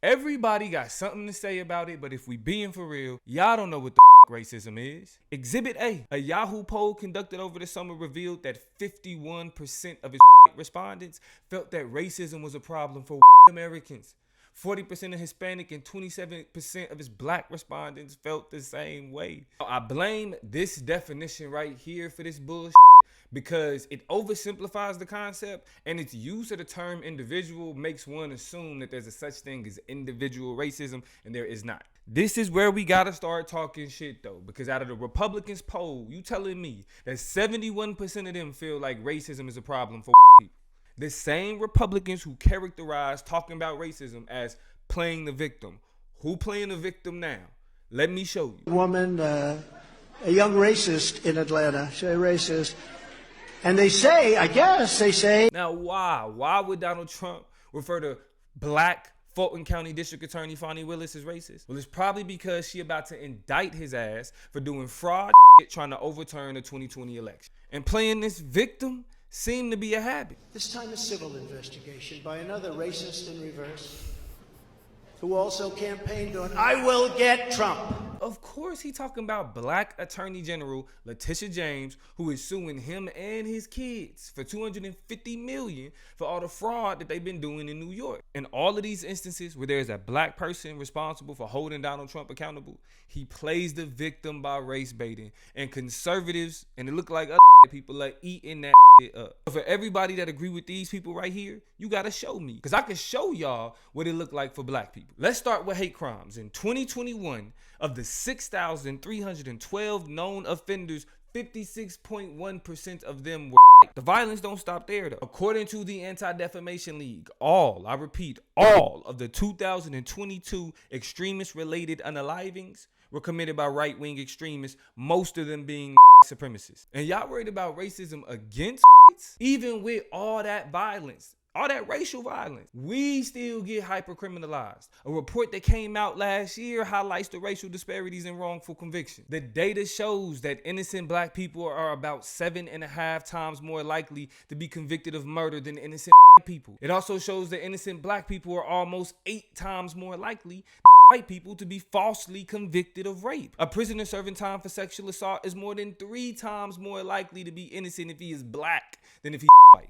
Everybody got something to say about it, but if we being for real, y'all don't know what the racism is. Exhibit A Yahoo poll conducted over the summer revealed that 51% of its respondents felt that racism was a problem for Americans. 40% of Hispanic and 27% of his black respondents felt the same way. I blame this definition right here for this bullshit because it oversimplifies the concept, and its use of the term individual makes one assume that there's a such thing as individual racism, and there is not. This is where we gotta start talking shit though, because out of the Republicans poll, you telling me that 71% of them feel like racism is a problem for people. The same Republicans who characterize talking about racism as playing the victim. Who playing the victim now? Let me show you. Woman, a young racist in Atlanta, she's a racist. And they say... Now why? Why would Donald Trump refer to black Fulton County District Attorney Fonnie Willis as racist? Well, it's probably because she about to indict his ass for doing fraud trying to overturn the 2020 election. And playing this victim seemed to be a habit. This time a civil investigation by another racist in reverse, who also campaigned on, I will get Trump. Of course he talking about black Attorney General Letitia James, who is suing him and his kids for $250 million for all the fraud that they've been doing in New York. In all of these instances where there's a black person responsible for holding Donald Trump accountable, he plays the victim by race baiting, and conservatives, and it look like other people are eating that up. For everybody that agree with these people right here, you gotta show me, because I can show y'all what it looked like for black people. Let's start with hate crimes. In 2021, of the 6,312 known offenders, 56.1% of them were white. The violence don't stop there though. According to the Anti-Defamation League, all of the 2022 extremist-related unalivings were committed by right-wing extremists, most of them being supremacists. And y'all worried about racism against whites? Even with all that violence, all that racial violence, we still get hyper-criminalized. A report that came out last year highlights the racial disparities in wrongful conviction. The data shows that innocent black people are about 7.5 times more likely to be convicted of murder than innocent people. It also shows that innocent black people are almost 8 times more likely white people to be falsely convicted of rape. A prisoner serving time for sexual assault is more than 3 times more likely to be innocent if he is black than if he's white.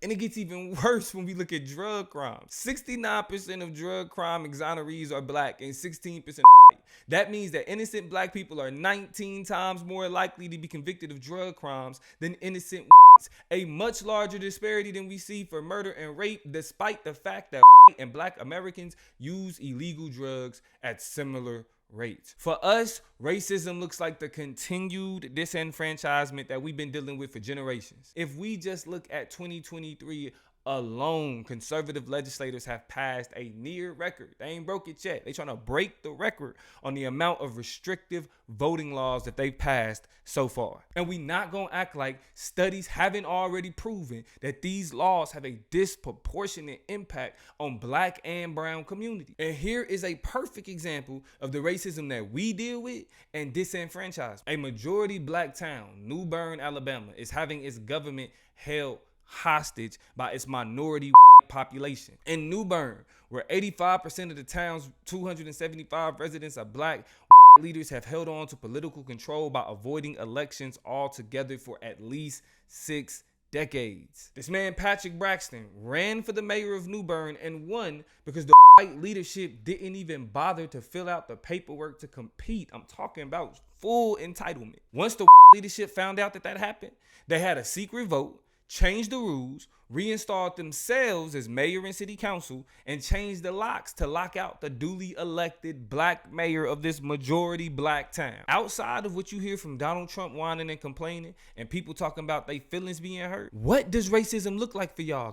And it gets even worse when we look at drug crimes. 69% of drug crime exonerees are black and 16% white. That means that innocent black people are 19 times more likely to be convicted of drug crimes than innocent whites. A much larger disparity than we see for murder and rape, despite the fact that white and black Americans use illegal drugs at similar rates. For us, racism looks like the continued disenfranchisement that we've been dealing with for generations. If we just look at 2023 alone, conservative legislators have passed a near record. They ain't broke it yet. They trying to break the record on the amount of restrictive voting laws that they've passed so far. And we not gonna act like studies haven't already proven that these laws have a disproportionate impact on black and brown communities. And here is a perfect example of the racism that we deal with and disenfranchisement. A majority black town, New Bern, Alabama, is having its government held hostage by its minority population. In New Bern, where 85% of the town's 275 residents are black, leaders have held on to political control by avoiding elections altogether for at least 6 decades. This man, Patrick Braxton, ran for the mayor of New Bern and won because the white leadership didn't even bother to fill out the paperwork to compete. I'm talking about full entitlement. Once the leadership found out that happened, they had a secret vote, changed the rules, reinstalled themselves as mayor and city council, and changed the locks to lock out the duly elected black mayor of this majority black town. Outside of what you hear from Donald Trump whining and complaining and people talking about their feelings being hurt, what does racism look like for y'all?